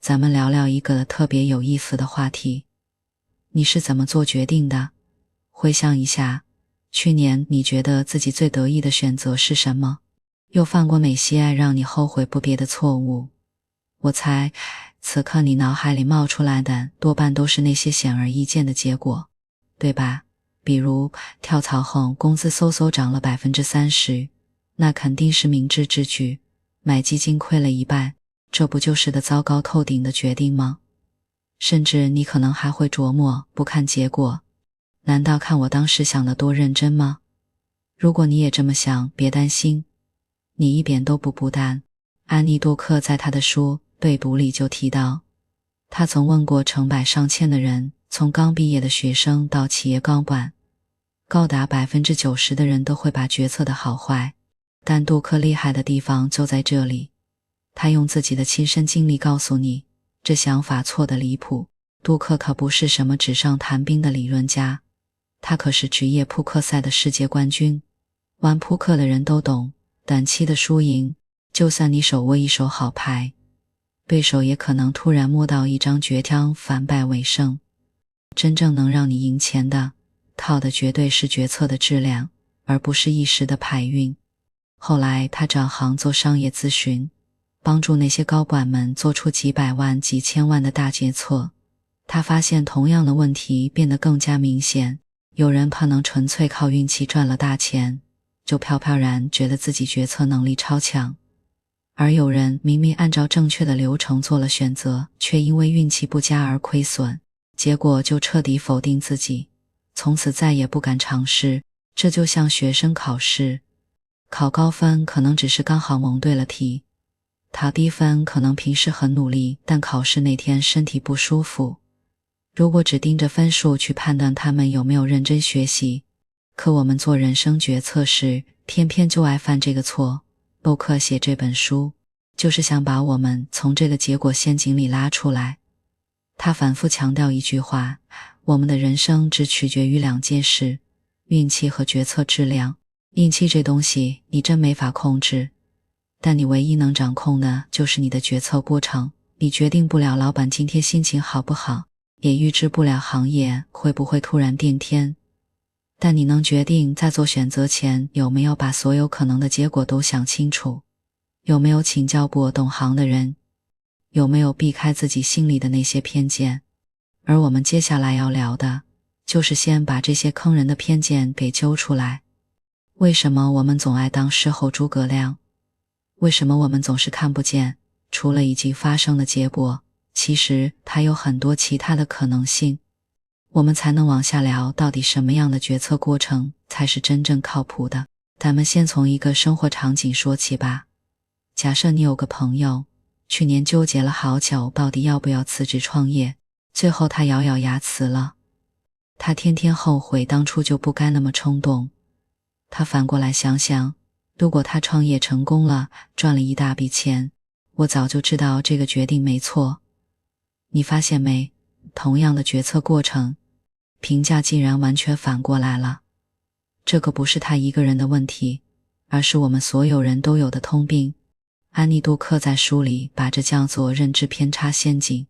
咱们聊聊一个特别有意思的话题。你是怎么做决定的？回想一下，去年你觉得自己最得意的选择是什么？又犯过哪些让你后悔不迭的错误？我猜，此刻你脑海里冒出来的多半都是那些显而易见的结果，对吧？比如跳槽后工资嗖涨了 30%， 那肯定是明智之举。买基金亏了一半，这不就是个糟糕透顶的决定吗？甚至你可能还会琢磨，不看结果，难道看我当时想得多认真吗？如果你也这么想，别担心，你一点都不孤单。安妮多克在她的书《对读》里就提到，他曾问过成百上千的人，从刚毕业的学生到企业高管，高达 90% 的人都会把决策的好坏，但杜克厉害的地方就在这里，他用自己的亲身经历告诉你，这想法错得离谱。杜克可不是什么纸上谈兵的理论家，他可是职业扑克赛的世界冠军。玩扑克的人都懂，短期的输赢，就算你手握一手好牌，对手也可能突然摸到一张绝枪，反败为胜。真正能让你赢钱的，靠的绝对是决策的质量，而不是一时的牌运。后来他转行做商业咨询，帮助那些高管们做出几百万几千万的大决策。他发现同样的问题变得更加明显，有人怕能纯粹靠运气赚了大钱，就飘飘然觉得自己决策能力超强，而有人明明按照正确的流程做了选择，却因为运气不佳而亏损，结果就彻底否定自己，从此再也不敢尝试。这就像学生考试，考高分可能只是刚好蒙对了题，考低分可能平时很努力，但考试那天身体不舒服。如果只盯着分数去判断他们有没有认真学习，可我们做人生决策时偏偏就爱犯这个错。洛克写这本书就是想把我们从这个结果陷阱里拉出来。他反复强调一句话，我们的人生只取决于两件事，运气和决策质量。运气这东西你真没法控制，但你唯一能掌控的就是你的决策过程。你决定不了老板今天心情好不好，也预知不了行业会不会突然变天，但你能决定在做选择前有没有把所有可能的结果都想清楚，有没有请教过懂行的人，有没有避开自己心里的那些偏见。而我们接下来要聊的就是先把这些坑人的偏见给揪出来。为什么我们总爱当事后诸葛亮？为什么我们总是看不见除了已经发生的结果，其实它有很多其他的可能性。我们才能往下聊，到底什么样的决策过程才是真正靠谱的。咱们先从一个生活场景说起吧。假设你有个朋友，去年纠结了好久，到底要不要辞职创业，最后他咬咬牙辞了。他天天后悔当初就不该那么冲动。他反过来想想，如果他创业成功了，赚了一大笔钱，我早就知道这个决定没错。你发现没，同样的决策过程，评价竟然完全反过来了。这个不是他一个人的问题，而是我们所有人都有的通病。安妮杜克在书里把这叫做认知偏差陷阱，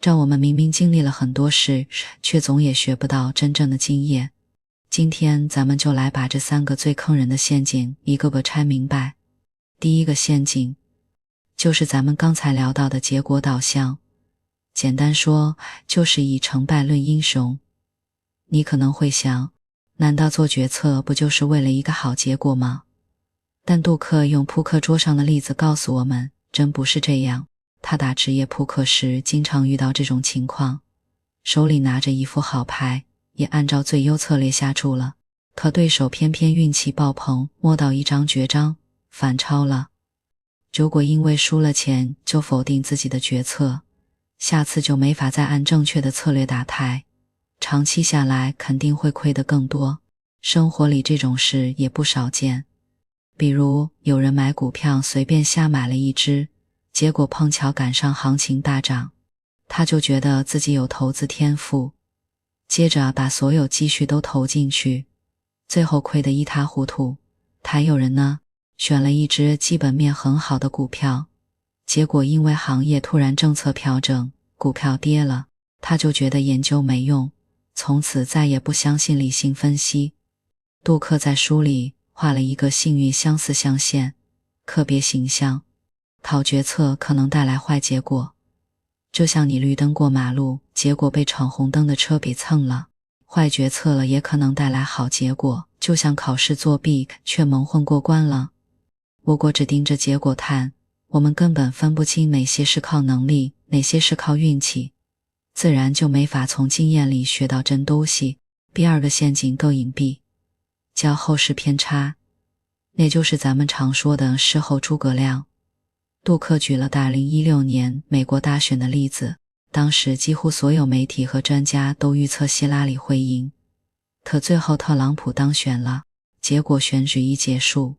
让我们明明经历了很多事，却总也学不到真正的经验。今天咱们就来把这3个最坑人的陷阱一个个拆明白。第一个陷阱就是咱们刚才聊到的结果导向，简单说就是以成败论英雄。你可能会想，难道做决策不就是为了一个好结果吗？但杜克用扑克桌上的例子告诉我们，真不是这样。他打职业扑克时经常遇到这种情况，手里拿着一副好牌，也按照最优策略下注了，可对手偏偏运气爆棚，摸到一张绝章，反超了。如果因为输了钱就否定自己的决策，下次就没法再按正确的策略打牌，长期下来肯定会亏得更多。生活里这种事也不少见，比如有人买股票随便瞎买了一只，结果碰巧赶上行情大涨，他就觉得自己有投资天赋，接着把所有积蓄都投进去，最后亏得一塌糊涂。还有人呢，选了一只基本面很好的股票，结果因为行业突然政策调整，股票跌了，他就觉得研究没用，从此再也不相信理性分析。杜克在书里画了一个幸运相似象限，个别形象，好决策可能带来坏结果，就像你绿灯过马路，结果被闯红灯的车给蹭了；坏决策了也可能带来好结果，就像考试作弊却蒙混过关了。如果只盯着结果看，我们根本分不清哪些是靠能力，哪些是靠运气，自然就没法从经验里学到真东西。第二个陷阱更隐蔽，叫后视偏差，那就是咱们常说的事后诸葛亮。杜克举了2016年美国大选的例子，当时几乎所有媒体和专家都预测希拉里会赢，可最后特朗普当选了，结果选举一结束，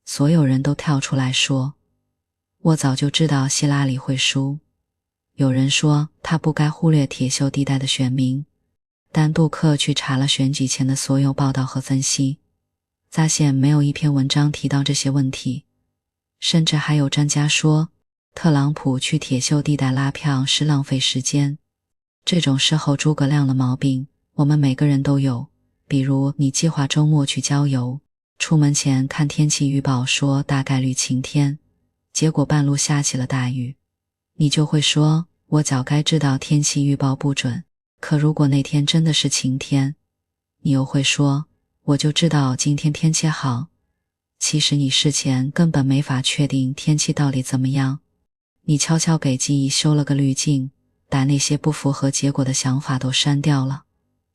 所有人都跳出来说，我早就知道希拉里会输。有人说他不该忽略铁锈地带的选民，但杜克去查了选举前的所有报道和分析，发现没有一篇文章提到这些问题。甚至还有专家说，特朗普去铁锈地带拉票是浪费时间。这种事后诸葛亮的毛病，我们每个人都有。比如你计划周末去郊游，出门前看天气预报说大概率晴天，结果半路下起了大雨，你就会说，我早该知道天气预报不准。可如果那天真的是晴天，你又会说，我就知道今天天气好。其实你事前根本没法确定天气到底怎么样，你悄悄给记忆修了个滤镜，把那些不符合结果的想法都删掉了。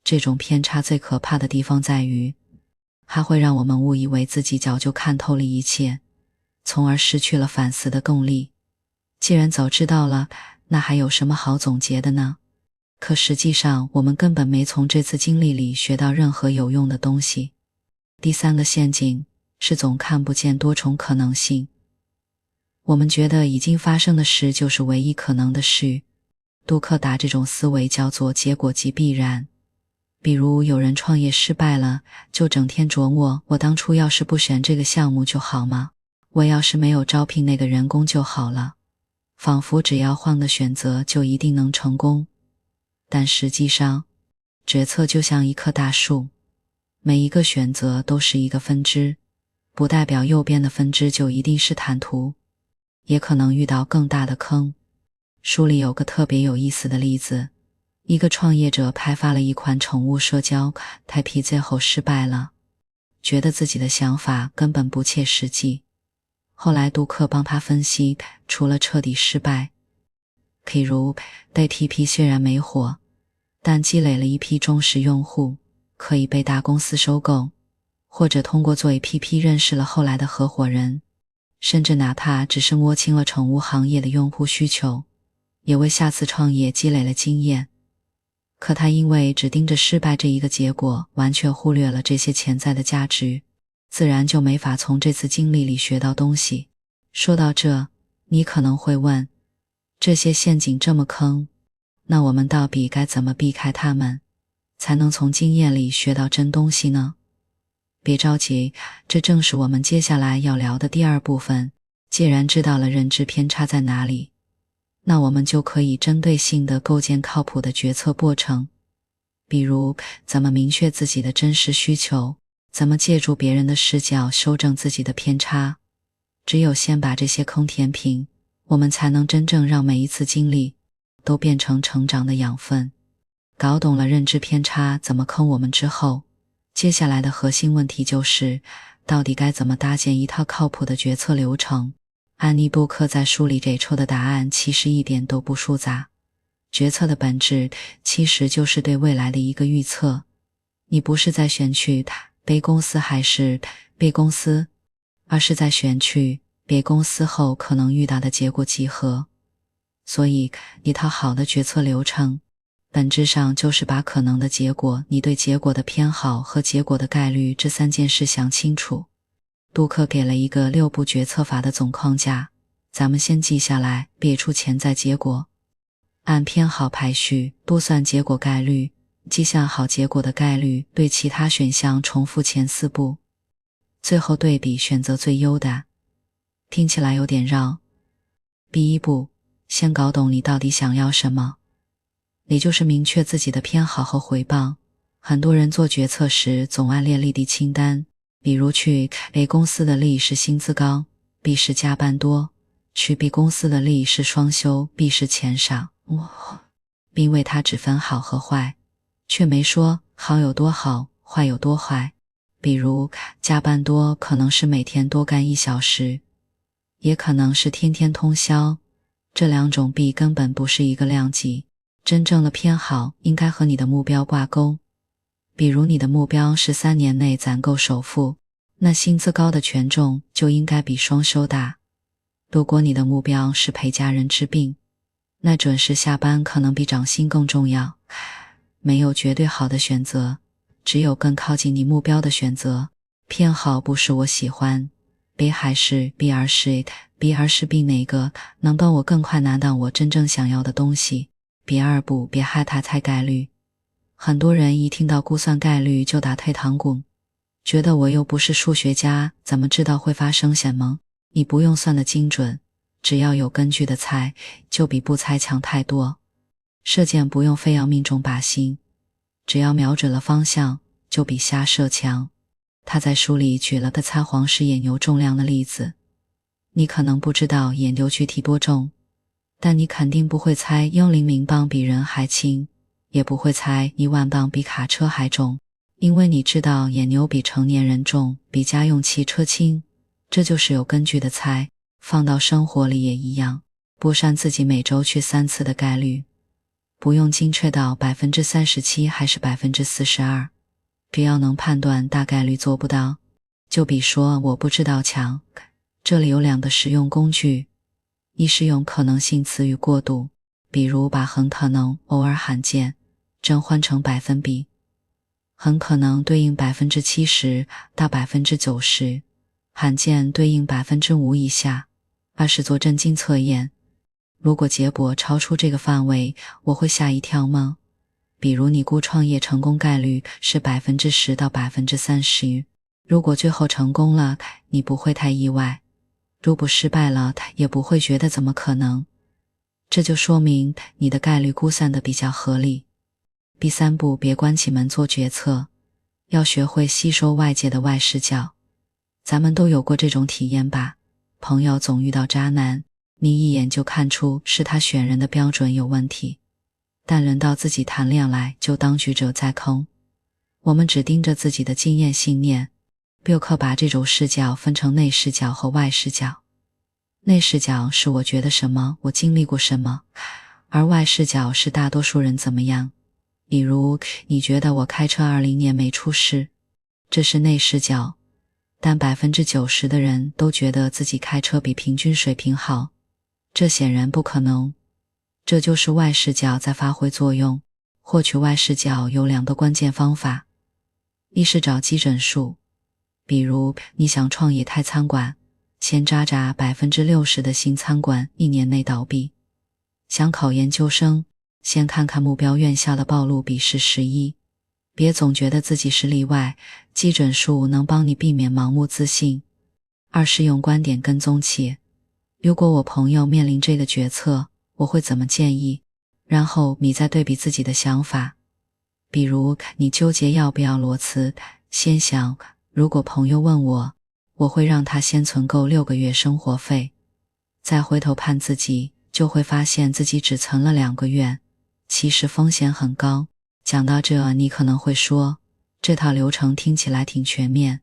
这种偏差最可怕的地方在于，它会让我们误以为自己早就看透了一切，从而失去了反思的动力。既然早知道了，那还有什么好总结的呢？可实际上我们根本没从这次经历里学到任何有用的东西。第三个陷阱是总看不见多重可能性。我们觉得已经发生的事就是唯一可能的事，杜克达这种思维叫做结果即必然。比如有人创业失败了，就整天琢磨，我当初要是不选这个项目就好吗？我要是没有招聘那个人工就好了，仿佛只要换个选择就一定能成功。但实际上，决策就像一棵大树，每一个选择都是一个分支，不代表右边的分支就一定是坦途，也可能遇到更大的坑。书里有个特别有意思的例子，一个创业者开发了一款宠物社交APP，最后失败了，觉得自己的想法根本不切实际。后来杜克帮他分析，除了彻底失败，譬如APP虽然没火，但积累了一批忠实用户，可以被大公司收购，或者通过做 APP 认识了后来的合伙人，甚至哪怕只是摸清了宠物行业的用户需求，也为下次创业积累了经验。可他因为只盯着失败这一个结果，完全忽略了这些潜在的价值，自然就没法从这次经历里学到东西。说到这，你可能会问，这些陷阱这么坑，那我们到底该怎么避开它们，才能从经验里学到真东西呢？别着急，这正是我们接下来要聊的第二部分。既然知道了认知偏差在哪里，那我们就可以针对性地构建靠谱的决策过程。比如，怎么明确自己的真实需求，怎么借助别人的视角修正自己的偏差。只有先把这些坑填平，我们才能真正让每一次经历都变成成长的养分。搞懂了认知偏差怎么坑我们之后，接下来的核心问题就是，到底该怎么搭建一套靠谱的决策流程。安妮·布克在书里给出的答案其实一点都不复杂。决策的本质其实就是对未来的一个预测。你不是在选去A公司还是 B 公司，而是在选去 B 公司后可能遇到的结果集合。所以，一套好的决策流程，本质上就是把可能的结果、你对结果的偏好和结果的概率这三件事想清楚。杜克给了一个6步决策法的总框架，咱们先记下来，列出潜在结果，按偏好排序，估算结果概率，计算好结果的概率，对其他选项重复前4步，最后对比选择最优的。听起来有点绕，第一步，先搞懂你到底想要什么，也就是明确自己的偏好和回报。很多人做决策时总爱列利弊清单，比如去 A 公司的利是薪资高，弊是加班多，去 B 公司的利是双休，弊是钱少，并为它只分好和坏，却没说好有多好，坏有多坏。比如加班多可能是每天多干1小时，也可能是天天通宵，这两种弊根本不是一个量级。真正的偏好应该和你的目标挂钩，比如你的目标是3年内攒够首付，那薪资高的权重就应该比双休大。如果你的目标是陪家人治病，那准时下班可能比涨薪更重要。没有绝对好的选择，只有更靠近你目标的选择。偏好不是我喜欢 B 还是 B 而是 A，B 而是 B 哪个能帮我更快拿到我真正想要的东西。第二步，别害怕猜概率。很多人一听到估算概率就打退堂鼓，觉得我又不是数学家，怎么知道会发生什么？你不用算得精准，只要有根据的猜，就比不猜强太多。射箭不用非要命中靶心，只要瞄准了方向，就比瞎射强。他在书里举了个猜黄石野牛重量的例子，你可能不知道野牛具体多重，但你肯定不会猜100磅比人还轻，也不会猜10000磅比卡车还重，因为你知道野牛比成年人重，比家用汽车轻。这就是有根据的猜，放到生活里也一样。拨算自己每周去3次的概率，不用精确到 37% 还是 42%， 只要能判断大概率做不到，就比说我不知道强。这里有2个实用工具，一是用可能性词语过渡，比如把很可能、偶尔、罕见正换成百分比，很可能对应 70% 到 90%， 罕见对应 5% 以下。二是做震惊测验，如果结果超出这个范围，我会吓一跳吗？比如你估创业成功概率是 10% 到 30%， 如果最后成功了，你不会太意外，如果失败了，也不会觉得怎么可能。这就说明你的概率估算的比较合理。第3步，别关起门做决策，要学会吸收外界的外视角。咱们都有过这种体验吧？朋友总遇到渣男，你一眼就看出是他选人的标准有问题，但轮到自己谈恋爱就当局者在空。我们只盯着自己的经验信念，别克把这种视角分成内视角和外视角。内视角是我觉得什么，我经历过什么，而外视角是大多数人怎么样。比如你觉得我开车20年没出事，这是内视角，但 90% 的人都觉得自己开车比平均水平好，这显然不可能。这就是外视角在发挥作用。获取外视角有2个关键方法，一是找基准数，比如你想创业开餐馆，先扎扎 60% 的新餐馆1年内倒闭。想考研究生，先看看目标院校的报录比是11，别总觉得自己是例外，基准数能帮你避免盲目自信。二是用观点跟踪器，如果我朋友面临这个决策，我会怎么建议，然后你再对比自己的想法。比如你纠结要不要裸辞，先想如果朋友问我，我会让他先存够6个月生活费，再回头判自己，就会发现自己只存了2个月，其实风险很高。讲到这，你可能会说，这套流程听起来挺全面，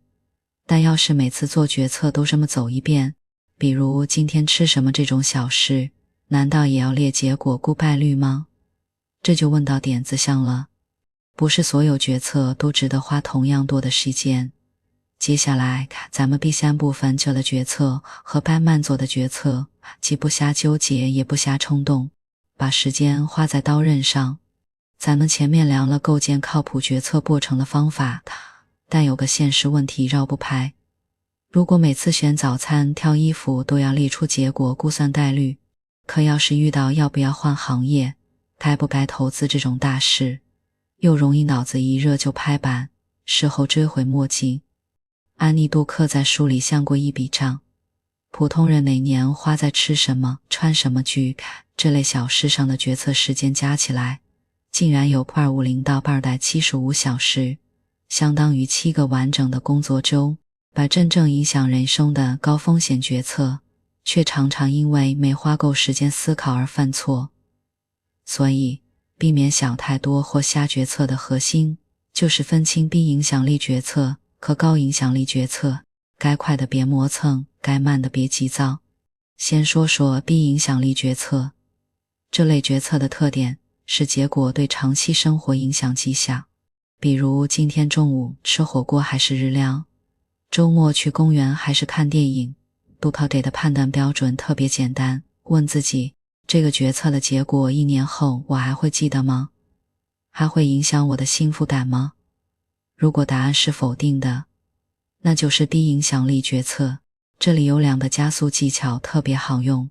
但要是每次做决策都这么走一遍，比如今天吃什么这种小事，难道也要列结果估败率吗？这就问到点子上了，不是所有决策都值得花同样多的时间。接下来咱们第3部分就了决策和慢慢做的决策，既不瞎纠结也不瞎冲动，把时间花在刀刃上。咱们前面聊了构建靠谱决策过程的方法，但有个现实问题绕不开。如果每次选早餐挑衣服都要列出结果估算概率，可要是遇到要不要换行业，该不该投资这种大事，又容易脑子一热就拍板，事后追悔莫及。安妮杜克在书里算过一笔账，普通人哪年花在吃什么、穿什么剧这类小事上的决策时间加起来，竟然有250到275小时，相当于7个完整的工作周。把真正影响人生的高风险决策，却常常因为没花够时间思考而犯错。所以，避免想太多或瞎决策的核心，就是分清低影响力决策和高影响力决策，该快的别磨蹭，该慢的别急躁。先说说低影响力决策。这类决策的特点是结果对长期生活影响极小，比如今天中午吃火锅还是日料，周末去公园还是看电影。杜克给的判断标准特别简单，问自己，这个决策的结果1年后我还会记得吗？还会影响我的幸福感吗？如果答案是否定的，那就是低影响力决策。这里有2个加速技巧特别好用。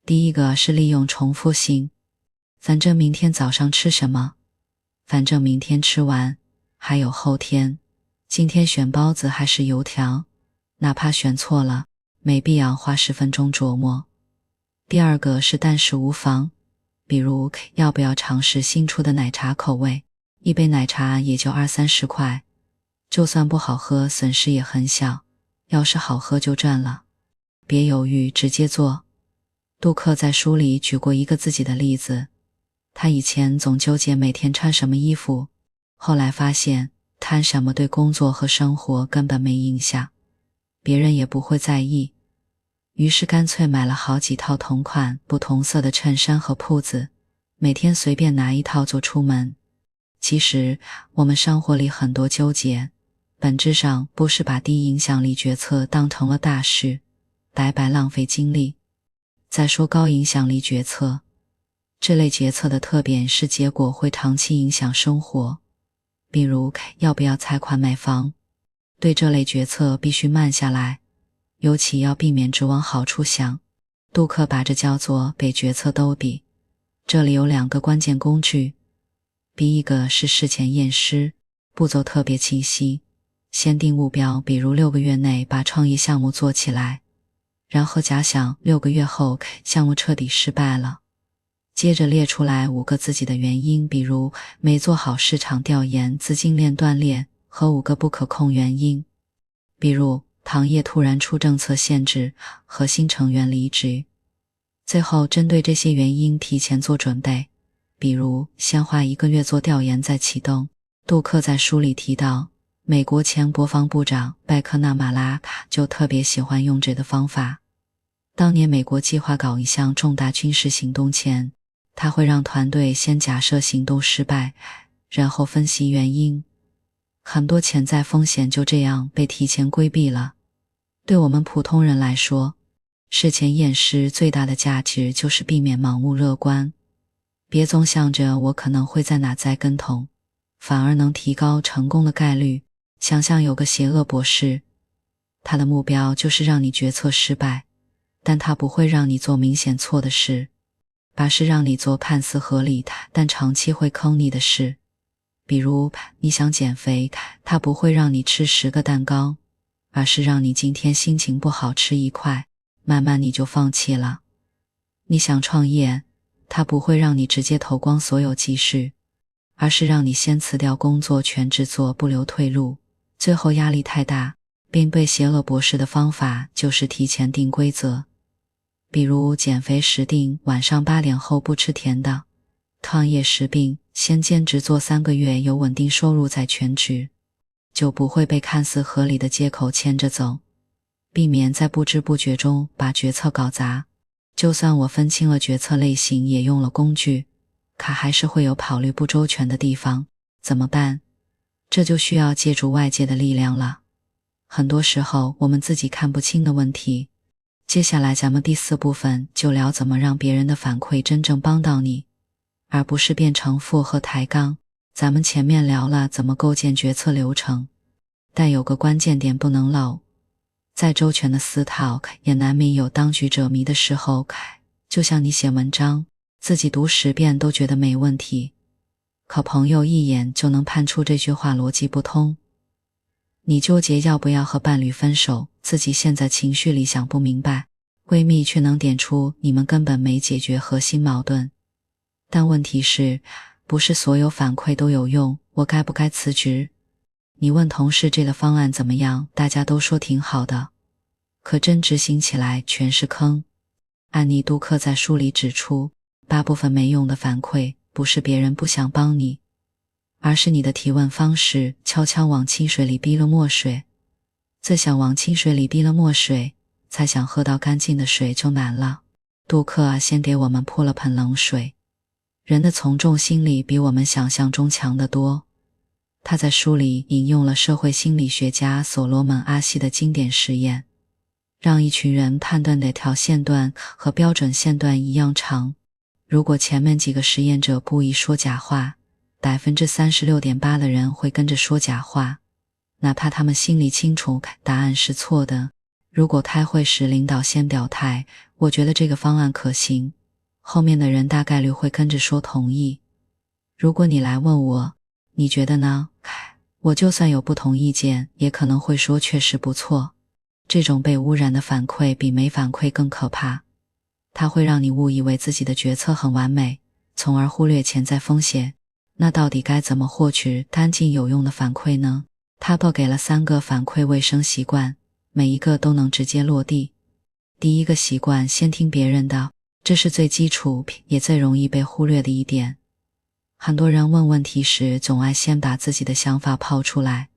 第一个是利用重复性，反正明天早上吃什么，反正明天吃完，还有后天，今天选包子还是油条，哪怕选错了，没必要花10分钟琢磨。第二个是但是无妨，比如要不要尝试新出的奶茶口味，一杯奶茶也就20-30块，就算不好喝损失也很小，要是好喝就赚了。别犹豫，直接做。杜克在书里举过一个自己的例子，他以前总纠结每天穿什么衣服，后来发现穿什么对工作和生活根本没影响，别人也不会在意，于是干脆买了好几套同款不同色的衬衫和裤子，每天随便拿一套就出门。其实我们生活里很多纠结，本质上不是把低影响力决策当成了大事，白白浪费精力。再说高影响力决策，这类决策的特点是结果会长期影响生活，比如要不要贷款买房。对这类决策必须慢下来，尤其要避免只往好处想。杜克把这叫做被决策兜底。这里有2个关键工具。第一个是事前验尸，步骤特别清晰，先定目标，比如6个月内把创业项目做起来，然后假想6个月后项目彻底失败了，接着列出来5个自己的原因，比如没做好市场调研、资金链断裂和5个不可控原因，比如行业突然出政策限制，核心成员离职。最后针对这些原因提前做准备，比如先花1个月做调研再启动。杜克在书里提到，美国前国防部长麦克纳马拉就特别喜欢用这个方法。当年美国计划搞一项重大军事行动前，他会让团队先假设行动失败，然后分析原因。很多潜在风险就这样被提前规避了。对我们普通人来说，事前验尸最大的价值就是避免盲目乐观，别总想着我可能会在哪栽跟头，反而能提高成功的概率。想象有个邪恶博士，他的目标就是让你决策失败，但他不会让你做明显错的事，而是让你做看似合理但长期会坑你的事。比如你想减肥，他不会让你吃10个蛋糕，而是让你今天心情不好吃1块，慢慢你就放弃了。你想创业，他不会让你直接投光所有积蓄，而是让你先辞掉工作全职做，不留退路，最后压力太大，并被邪恶博士的方法就是提前定规则。比如减肥时定晚上8点后不吃甜的，创业时并先兼职做3个月有稳定收入再全职，就不会被看似合理的借口牵着走，避免在不知不觉中把决策搞砸。就算我分清了决策类型，也用了工具，可还是会有考虑不周全的地方，怎么办？这就需要借助外界的力量了。很多时候我们自己看不清的问题。接下来咱们第4部分就聊怎么让别人的反馈真正帮到你，而不是变成负和抬杠。咱们前面聊了怎么构建决策流程，但有个关键点不能漏，再周全的思考也难免有当局者迷的时候。就像你写文章，自己读10遍都觉得没问题，可朋友一眼就能判出这句话逻辑不通。你纠结要不要和伴侣分手，自己现在情绪里想不明白，闺蜜却能点出你们根本没解决核心矛盾。但问题是，不是所有反馈都有用，我该不该辞职？你问同事这个方案怎么样，大家都说挺好的，可真执行起来全是坑。安妮·杜克在书里指出，大部分没用的反馈不是别人不想帮你，而是你的提问方式悄悄往清水里逼了墨水。自想往清水里逼了墨水，才想喝到干净的水就难了。杜克先给我们泼了盆冷水。人的从众心理比我们想象中强得多。他在书里引用了社会心理学家所罗门·阿希的经典实验，让一群人判断哪条线段和标准线段一样长。如果前面几个实验者故意说假话， 36.8% 的人会跟着说假话，哪怕他们心里清楚答案是错的。如果开会时领导先表态，我觉得这个方案可行，后面的人大概率会跟着说同意。如果你来问我，你觉得呢？我就算有不同意见，也可能会说确实不错。这种被污染的反馈比没反馈更可怕，它会让你误以为自己的决策很完美，从而忽略潜在风险。那到底该怎么获取干净有用的反馈呢？他给了3个反馈卫生习惯，每一个都能直接落地。第一个习惯，先听别人的，这是最基础也最容易被忽略的一点。很多人问问题时总爱先把自己的想法抛出来，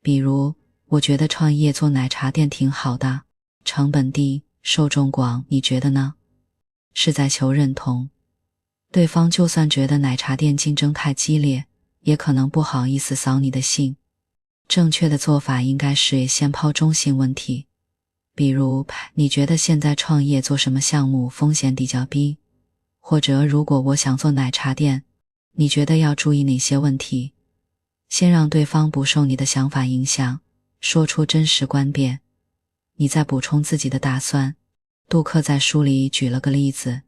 比如，我觉得创业做奶茶店挺好的，成本低，受众广，你觉得呢？是在求认同。对方就算觉得奶茶店竞争太激烈，也可能不好意思扫你的兴。正确的做法应该是先抛中性问题，比如，你觉得现在创业做什么项目风险比较低？或者如果我想做奶茶店，你觉得要注意哪些问题？先让对方不受你的想法影响，说出真实观点，你再补充自己的打算。杜克在书里举了个例子，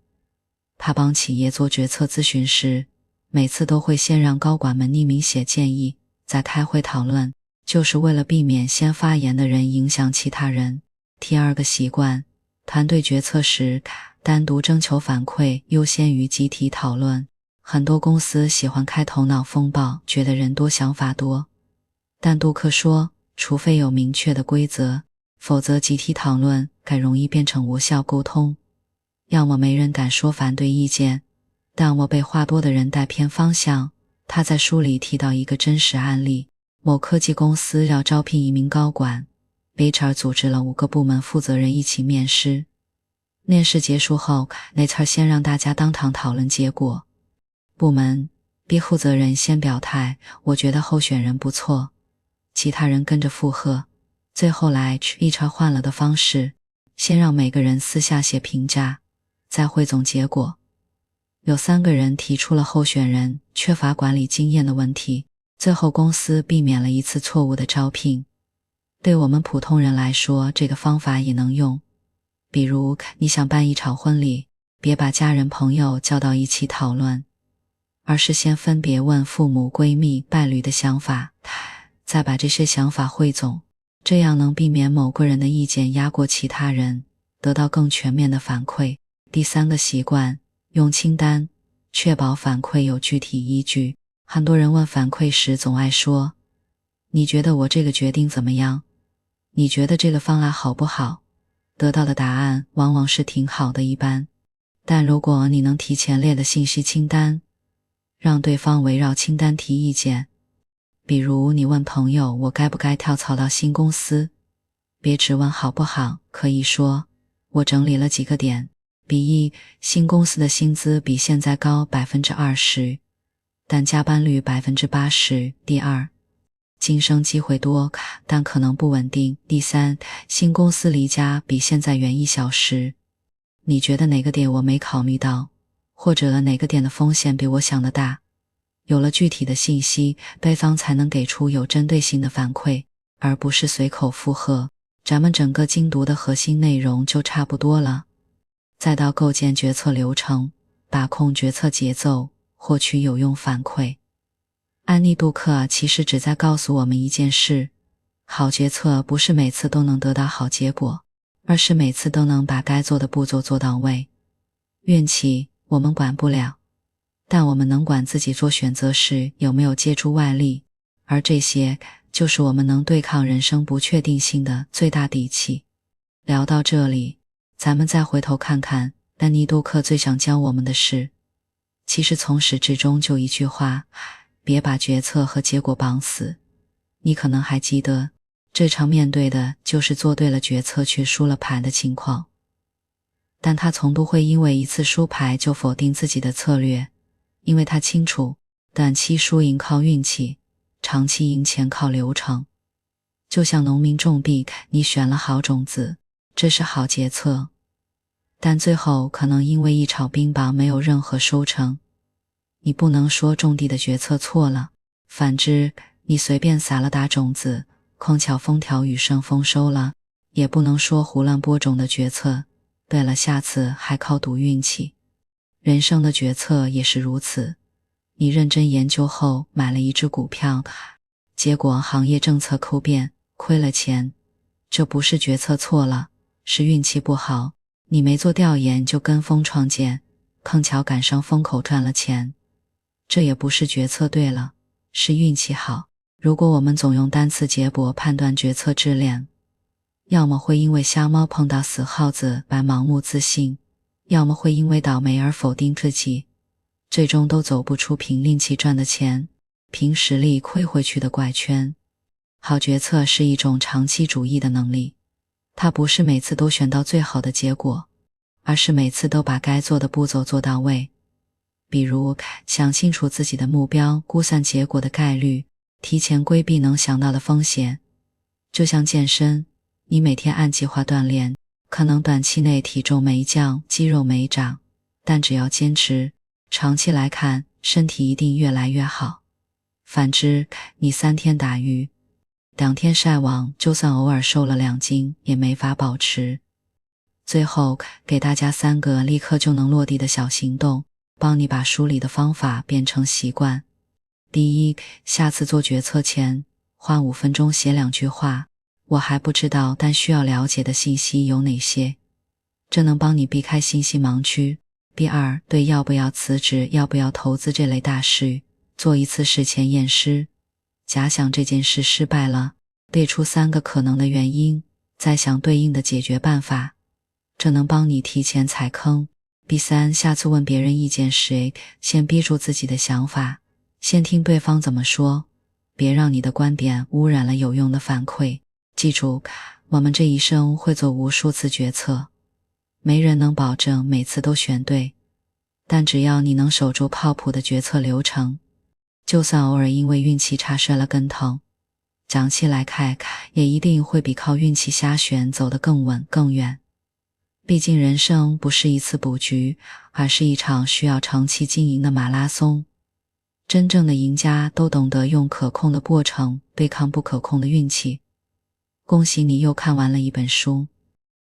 他帮企业做决策咨询时，每次都会先让高管们匿名写建议，再开会讨论，就是为了避免先发言的人影响其他人。第二个习惯，团队决策时单独征求反馈优先于集体讨论。很多公司喜欢开头脑风暴，觉得人多想法多。但杜克说，除非有明确的规则，否则集体讨论更容易变成无效沟通。要么没人敢说反对意见，但我被话多的人带偏方向。他在书里提到一个真实案例，某科技公司要招聘一名高管， HR 组织了5个部门负责人一起面试。面试结束后， HR 先让大家当场讨论结果。部门 B 负责人先表态，我觉得候选人不错，其他人跟着附和。最后来 HR 换了个方式，先让每个人私下写评价，再汇总结果。有3个人提出了候选人缺乏管理经验的问题，最后公司避免了一次错误的招聘。对我们普通人来说，这个方法也能用。比如，你想办一场婚礼，别把家人朋友叫到一起讨论，而是先分别问父母、闺蜜、伴侣的想法，再把这些想法汇总，这样能避免某个人的意见压过其他人，得到更全面的反馈。第3个习惯，用清单，确保反馈有具体依据。很多人问反馈时总爱说，你觉得我这个决定怎么样？你觉得这个方案好不好？得到的答案往往是挺好的一般。但如果你能提前列的信息清单，让对方围绕清单提意见。比如你问朋友，我该不该跳槽到新公司？别只问好不好，可以说，我整理了几个点。比一，新公司的薪资比现在高 20%， 但加班率 80%。第二，晋升机会多，但可能不稳定。第三，新公司离家比现在远1小时。你觉得哪个点我没考虑到？或者哪个点的风险比我想的大？有了具体的信息，对方才能给出有针对性的反馈，而不是随口附和。咱们整个精读的核心内容就差不多了。再到构建决策流程，把控决策节奏，获取有用反馈。安妮·杜克其实只在告诉我们一件事，好决策不是每次都能得到好结果，而是每次都能把该做的步骤做到位。运气我们管不了，但我们能管自己做选择时有没有借助外力，而这些就是我们能对抗人生不确定性的最大底气。聊到这里，咱们再回头看看丹尼杜克最想教我们的事，其实从始至终就一句话，别把决策和结果绑死。你可能还记得，这场面对的就是做对了决策却输了牌的情况。但他从不会因为一次输牌就否定自己的策略，因为他清楚，短期输赢靠运气，长期赢钱靠流程。就像农民种地，你选了好种子，这是好决策，但最后可能因为一场冰雹没有任何收成。你不能说种地的决策错了，反之，你随便撒了打种子，空巧风调雨顺丰收了，也不能说胡乱播种的决策对了，下次还靠赌运气。人生的决策也是如此，你认真研究后买了一只股票，结果行业政策抠变，亏了钱，这不是决策错了，是运气不好，你没做调研就跟风创建，碰巧赶上风口赚了钱。这也不是决策对了，是运气好。如果我们总用单次结果判断决策质量，要么会因为瞎猫碰到死耗子而盲目自信，要么会因为倒霉而否定自己，最终都走不出凭运气赚的钱，凭实力亏回去的怪圈。好决策是一种长期主义的能力，它不是每次都选到最好的结果，而是每次都把该做的步骤做到位。比如想清楚自己的目标，估算结果的概率，提前规避能想到的风险。就像健身，你每天按计划锻炼，可能短期内体重没降，肌肉没长，但只要坚持，长期来看，身体一定越来越好。反之，你3天打鱼，2天晒网，就算偶尔瘦了2斤，也没法保持。最后，给大家3个立刻就能落地的小行动，帮你把书里的方法变成习惯。第一，下次做决策前，花5分钟写2句话，我还不知道但需要了解的信息有哪些，这能帮你避开信息盲区。第二，对要不要辞职、要不要投资这类大事，做一次事前验尸。假想这件事失败了，列出3个可能的原因，再想对应的解决办法，这能帮你提前踩坑。第三，下次问别人意见时，先憋住自己的想法，先听对方怎么说，别让你的观点污染了有用的反馈。记住，我们这一生会做无数次决策，没人能保证每次都选对，但只要你能守住靠谱的决策流程，就算偶尔因为运气差摔了跟头，长期来看也一定会比靠运气瞎选走得更稳更远。毕竟人生不是一次补局，而是一场需要长期经营的马拉松。真正的赢家都懂得用可控的过程对抗不可控的运气。恭喜你又看完了一本书。